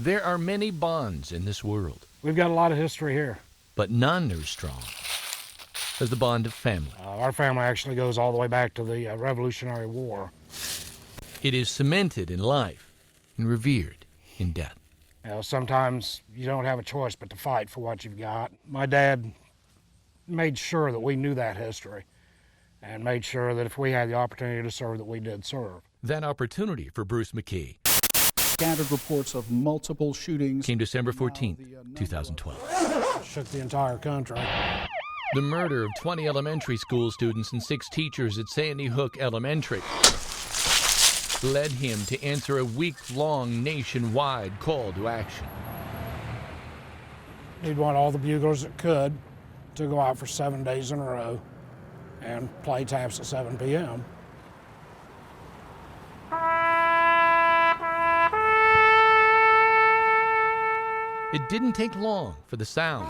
There are many bonds in this world, We've got a lot of history here. but none are strong as the bond of family. Our family actually goes all the way back to the Revolutionary War. It is cemented in life and revered in death. You know, sometimes you don't have a choice but to fight for what you've got. My dad made sure that we knew that history and made sure that if we had the opportunity to serve, that we did serve. That opportunity for Bruce McKee Scattered reports of multiple shootings came December 14th, 2012. Shook the entire country. The murder of 20 elementary school students and 6 teachers at Sandy Hook Elementary led him to answer a week-long nationwide call to action. He'd want all the buglers that could to go out for 7 days in a row and play taps at 7 p.m. It didn't take long for the sound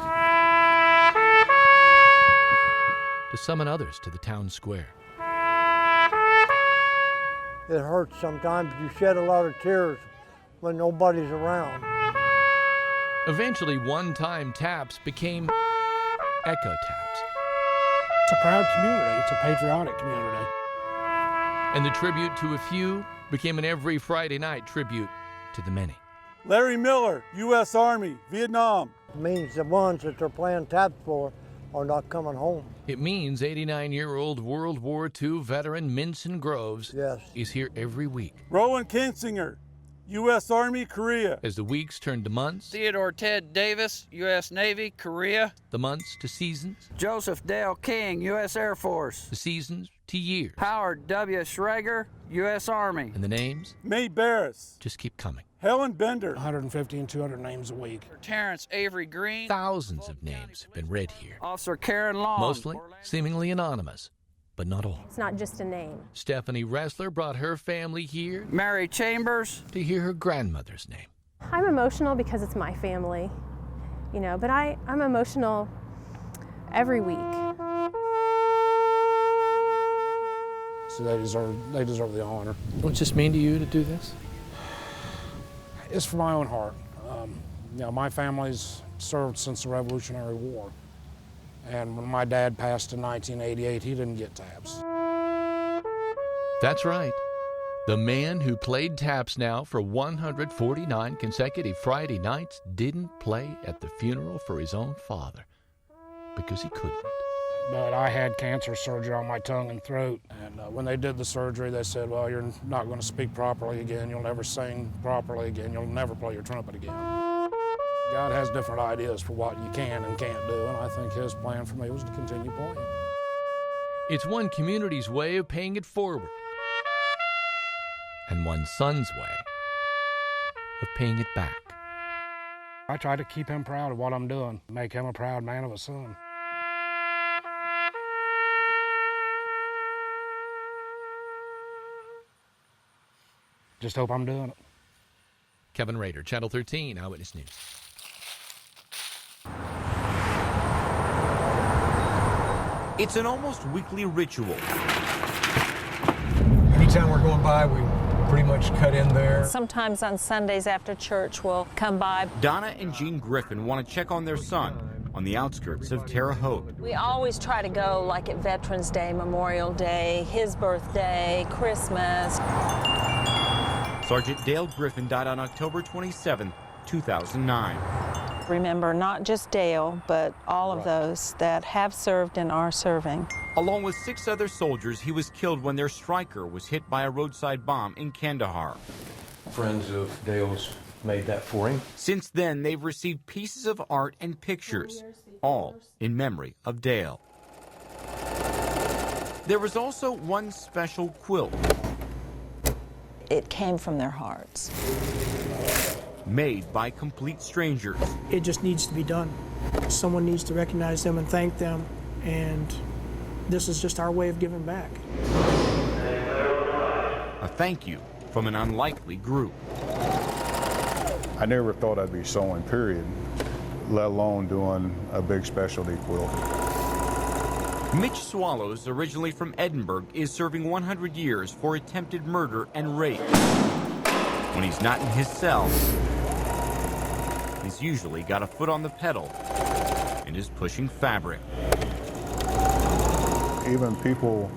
to summon others to the town square. It hurts sometimes. You shed a lot of tears when nobody's around. Eventually, one-time taps became echo taps, It's a proud community. It's a patriotic community. and the tribute to a few became an every Friday night tribute to the many. Larry Miller, U.S. Army, Vietnam. It means the ones that they're playing taps for are not coming home. It means 89-year-old World War II veteran Minson Groves Yes. is here every week. Rowan Kinsinger, U.S. Army, Korea. As the weeks turn to months, Theodore Ted Davis, U.S. Navy, Korea. the months to seasons, Joseph Dale King, U.S. Air Force. the seasons to years, Howard W. Schrager, U.S. Army. and the names May Barris, just keep coming. Helen Bender. 150 and 200 names a week. Terrence Avery Green. Thousands of names have been read here, Officer Karen Long. mostly seemingly anonymous, but not all. It's not just a name. Stephanie Ressler brought her family here Mary Chambers. to hear her grandmother's name. I'm emotional because it's my family, you know, but I'm emotional every week. So they deserve the honor. What's this mean to you to do this? It's for my own heart. You know, my family's served since the Revolutionary War. And when my dad passed in 1988, he didn't get taps. That's right. The man who played taps now for 149 consecutive Friday nights didn't play at the funeral for his own father because he couldn't. But I had cancer surgery on my tongue and throat. And when they did the surgery, they said, well, you're not going to speak properly again. You'll never sing properly again. You'll never play your trumpet again. God has different ideas for what you can and can't do, and I think his plan for me was to continue playing. It's one community's way of paying it forward, and one son's way of paying it back. I try to keep him proud of what I'm doing, make him a proud man of a son. Just hope I'm doing it. Kevin Rader, Channel 13, Eyewitness News. It's an almost weekly ritual. Anytime we're going by, we pretty much cut in there. Sometimes on Sundays after church, we'll come by. Donna and Jean Griffin want to check on their son on the outskirts of Terre Haute. We always try to go like at Veterans Day, Memorial Day, his birthday, Christmas. Sergeant Dale Griffin died on October 27, 2009. Remember not just Dale, but all of those that have served and are serving. Along with 6 other soldiers, he was killed when their striker was hit by a roadside bomb in Kandahar. Friends of Dale's made that for him. Since then, they've received pieces of art and pictures, all in memory of Dale. There was also one special quilt. It came from their hearts. Made by complete strangers. It just needs to be done. Someone needs to recognize them and thank them, and this is just our way of giving back. A thank you from an unlikely group. I never thought I'd be sewing, period, let alone doing a big specialty quilt. Mitch Swallows, originally from Edinburgh, is serving 100 years for attempted murder and rape. When he's not in his cell, He's usually got a foot on the pedal and is pushing fabric. Even people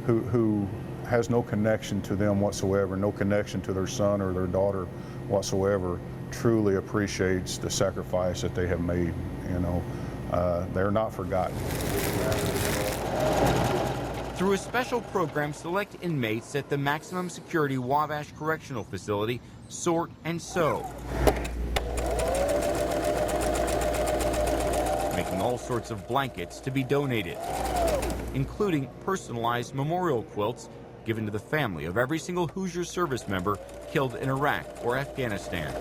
who has no connection to them whatsoever, no connection to their son or their daughter whatsoever, truly appreciates the sacrifice that they have made. You know, they're not forgotten. Through a special program, select inmates at the maximum security Wabash Correctional Facility sort and sew, making all sorts of blankets to be donated, including personalized memorial quilts given to the family of every single Hoosier service member killed in Iraq or Afghanistan.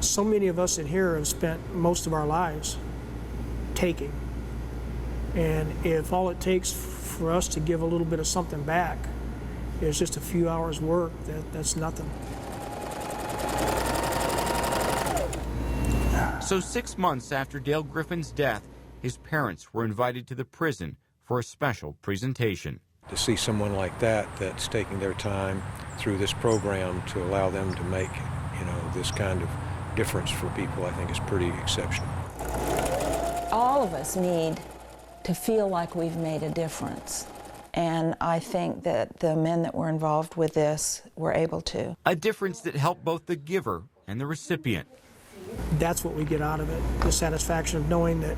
So many of us in here have spent most of our lives taking. And if all it takes for us to give a little bit of something back is just a few hours work, that's nothing. So 6 months after Dale Griffin's death, his parents were invited to the prison for a special presentation. To see someone like that that's taking their time through this program to allow them to make, this kind of difference for people, I think is pretty exceptional. All of us need to feel like we've made a difference. And I think that the men that were involved with this were able to. A difference that helped both the giver and the recipient. That's what we get out of it, the satisfaction of knowing that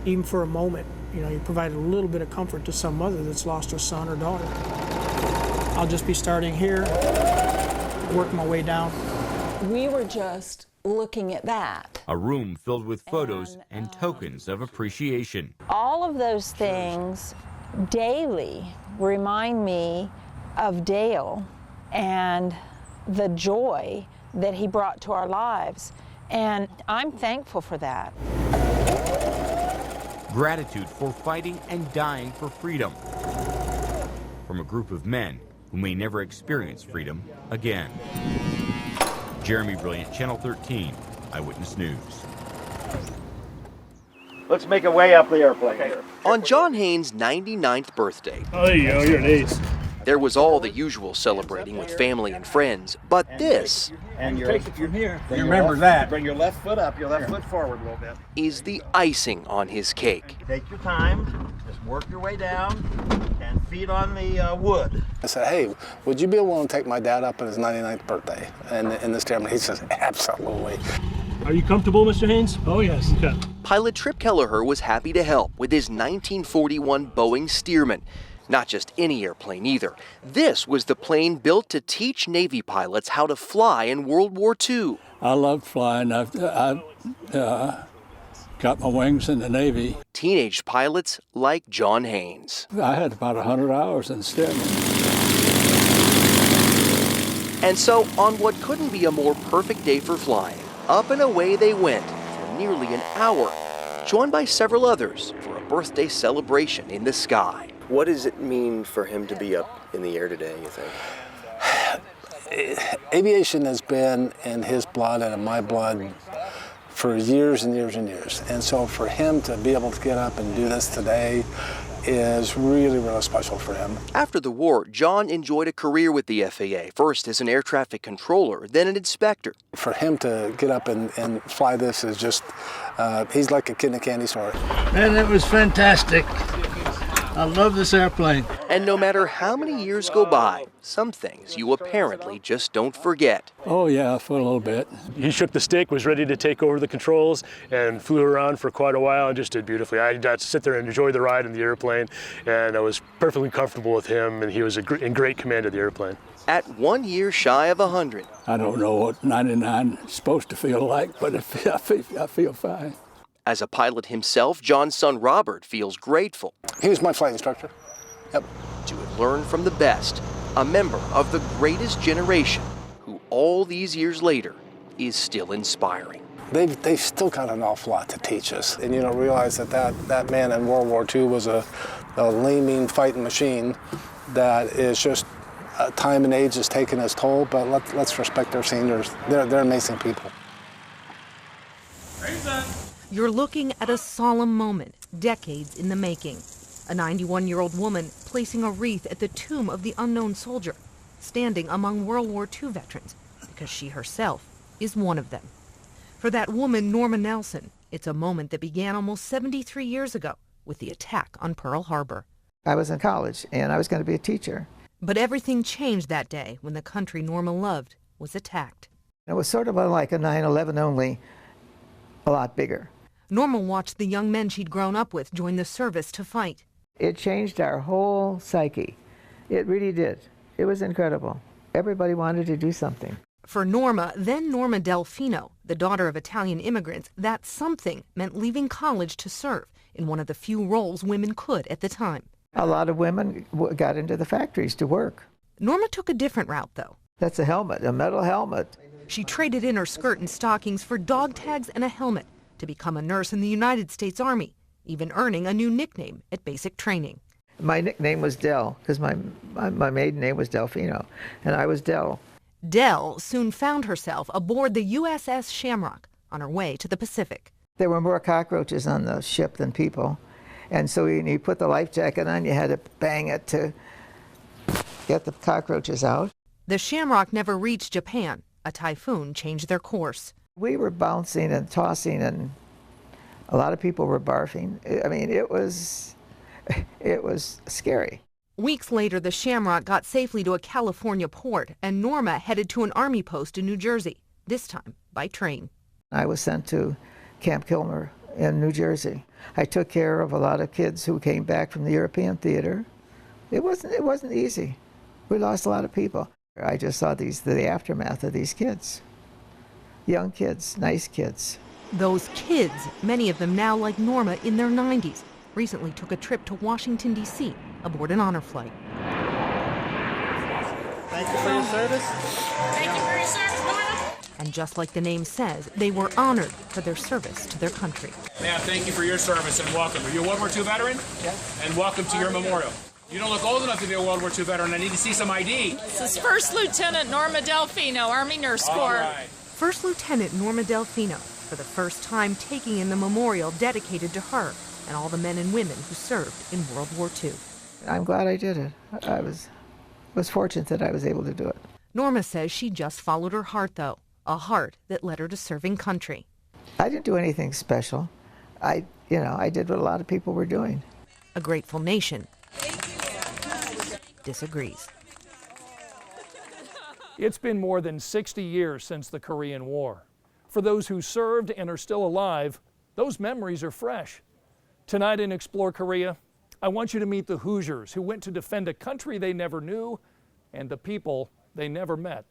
even for a moment, you provided a little bit of comfort to some mother that's lost her son or daughter. I'll just be starting here, work my way down. We were just looking at that. A room filled with photos and tokens of appreciation. All of those things daily remind me of Dale and the joy that he brought to our lives. And I'm thankful for that. Gratitude for fighting and dying for freedom. From a group of men who may never experience freedom again. Jeremy Brilliant, Channel 13, Eyewitness News. Let's make a way up the airplane here. On John Haynes' 99th birthday, oh, there you go, you're an ace. There was all the usual celebrating with family and friends, but this and take it from here. You remember that. Bring your left foot up, your left foot forward a little bit. Is the icing on his cake. Take your time, just work your way down, and feet on the wood. I said, hey, would you be willing to take my dad up on his 99th birthday? And in this ceremony, he says, absolutely. Are you comfortable, Mr. Haynes? Oh, yes. Okay. Pilot Trip Kelleher was happy to help with his 1941 Boeing Stearman. Not just any airplane either. This was the plane built to teach Navy pilots how to fly in World War II. I loved flying. I got my wings in the Navy. Teenage pilots like John Haynes. I had about 100 hours in Stearman. And so, on what couldn't be a more perfect day for flying, up and away they went for nearly an hour, joined by several others for a birthday celebration in the sky. What does it mean for him to be up in the air today, you think? Aviation has been in his blood and in my blood for years and years and years. And so for him to be able to get up and do this today is really, really special for him. After the war, John enjoyed a career with the FAA, first as an air traffic controller, then an inspector. For him to get up and fly this is just, he's like a kid in a candy store. Man, it was fantastic. I love this airplane. And no matter how many years go by, some things you apparently just don't forget. Oh yeah, for a little bit. He shook the stick, was ready to take over the controls, and flew around for quite a while and just did beautifully. I got to sit there and enjoy the ride in the airplane, and I was perfectly comfortable with him, and he was in great command of the airplane. At 1 year shy of 100. I don't know what 99 is supposed to feel like, but I feel fine. As a pilot himself, John's son Robert feels grateful. He was my flight instructor. Yep. To have learned from the best, a member of the greatest generation who all these years later is still inspiring. They've still got an awful lot to teach us. And you don't realize that man in World War II was a lean, mean fighting machine that is just time and age has taken its toll, but let's respect our seniors. They're amazing people. You're looking at a solemn moment, decades in the making. A 91-year-old woman placing a wreath at the tomb of the unknown soldier, standing among World War II veterans, because she herself is one of them. For that woman, Norma Nelson, it's a moment that began almost 73 years ago with the attack on Pearl Harbor. I was in college, and I was going to be a teacher. But everything changed that day when the country Norma loved was attacked. It was sort of like a 9/11, only a lot bigger. Norma watched the young men she'd grown up with join the service to fight. It changed our whole psyche. It really did. It was incredible. Everybody wanted to do something. For Norma, then Norma Delfino, the daughter of Italian immigrants, that something meant leaving college to serve in one of the few roles women could at the time. A lot of women got into the factories to work. Norma took a different route, though. That's a helmet, a metal helmet. She traded in her skirt and stockings for dog tags and a helmet to become a nurse in the United States Army, even earning a new nickname at basic training. My nickname was Del, because my maiden name was Delfino, and I was Del. Del soon found herself aboard the USS Shamrock on her way to the Pacific. There were more cockroaches on the ship than people, and so when you put the life jacket on, you had to bang it to get the cockroaches out. The Shamrock never reached Japan. A typhoon changed their course. We were bouncing and tossing, and a lot of people were barfing. I mean, it was scary. Weeks later, the Shamrock got safely to a California port, and Norma headed to an Army post in New Jersey, this time by train. I was sent to Camp Kilmer in New Jersey. I took care of a lot of kids who came back from the European theater. It wasn't easy. We lost a lot of people. I just saw the aftermath of these kids. Young kids, nice kids. Those kids, many of them now like Norma in their 90s, recently took a trip to Washington, D.C. aboard an honor flight. Thank you for your service. Thank you for your service, Norma. And just like the name says, they were honored for their service to their country. Ma'am, thank you for your service and welcome. Are you a World War II veteran? Yes. And welcome to your memorial. You don't look old enough to be a World War II veteran. I need to see some ID. This is First Lieutenant Norma Delfino, Army Nurse Corps. All right. First Lieutenant Norma Delfino, for the first time taking in the memorial dedicated to her and all the men and women who served in World War II. I'm glad I did it. I was fortunate that I was able to do it. Norma says she just followed her heart, though, a heart that led her to serving country. I didn't do anything special. I did what a lot of people were doing. A grateful nation disagrees. It's been more than 60 years since the Korean War. For those who served and are still alive, those memories are fresh. Tonight in Explore Korea, I want you to meet the Hoosiers who went to defend a country they never knew and the people they never met.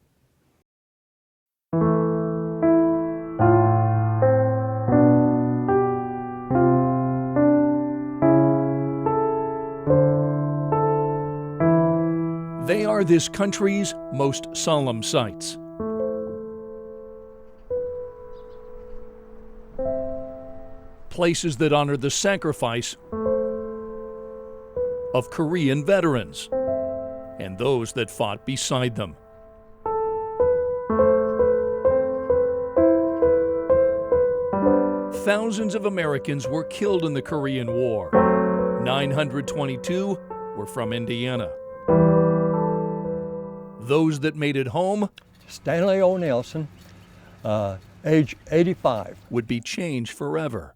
They are this country's most solemn sights. Places that honor the sacrifice of Korean veterans and those that fought beside them. Thousands of Americans were killed in the Korean War. 922 were from Indiana. Those that made it home, Stanley O. Nelson, age 85. Would be changed forever.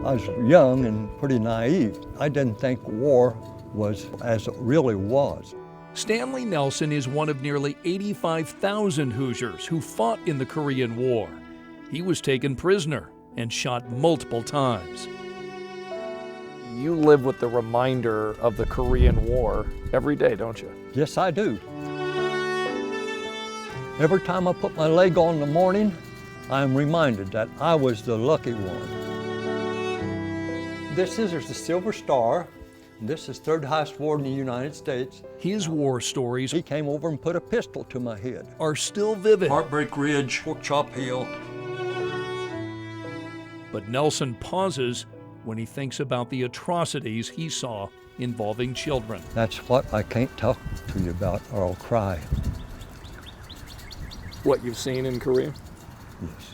I was young and pretty naive. I didn't think war was as it really was. Stanley Nelson is one of nearly 85,000 Hoosiers who fought in the Korean War. He was taken prisoner and shot multiple times. You live with the reminder of the Korean War every day, don't you? Yes, I do. Every time I put my leg on in the morning, I'm reminded that I was the lucky one. This is the Silver Star. This is third highest award in the United States. His war stories, he came over and put a pistol to my head, are still vivid. Heartbreak Ridge, Pork Chop Hill. But Nelson pauses when he thinks about the atrocities he saw involving children. That's what I can't talk to you about or I'll cry. What you've seen in Korea? Yes.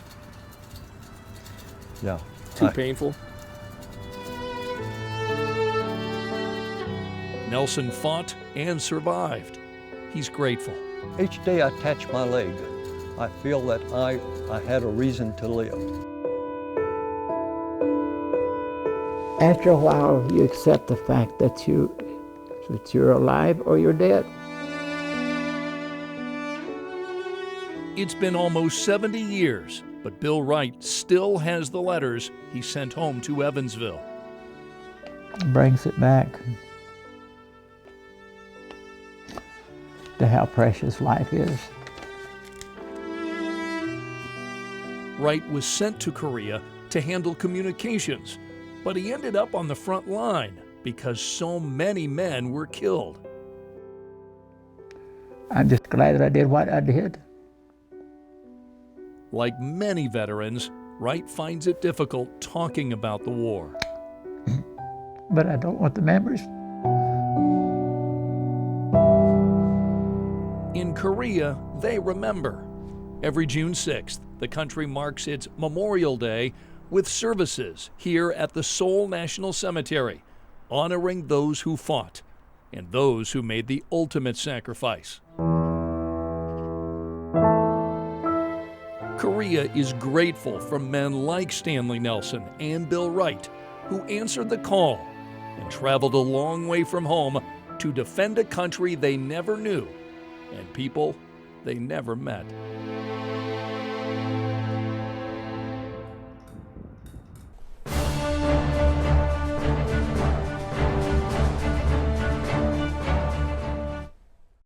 Yeah. Too painful? Nelson fought and survived. He's grateful. Each day I attach my leg I feel that I had a reason to live. After a while, you accept the fact that you're alive or you're dead. It's been almost 70 years, but Bill Wright still has the letters he sent home to Evansville. Brings it back to how precious life is. Wright was sent to Korea to handle communications, but he ended up on the front line because so many men were killed. I'm just glad that I did what I did. Like many veterans, Wright finds it difficult talking about the war. But I don't want the memories. In Korea, they remember. Every June 6th, the country marks its Memorial Day with services here at the Seoul National Cemetery, honoring those who fought and those who made the ultimate sacrifice. Korea is grateful for men like Stanley Nelson and Bill Wright, who answered the call and traveled a long way from home to defend a country they never knew and people they never met.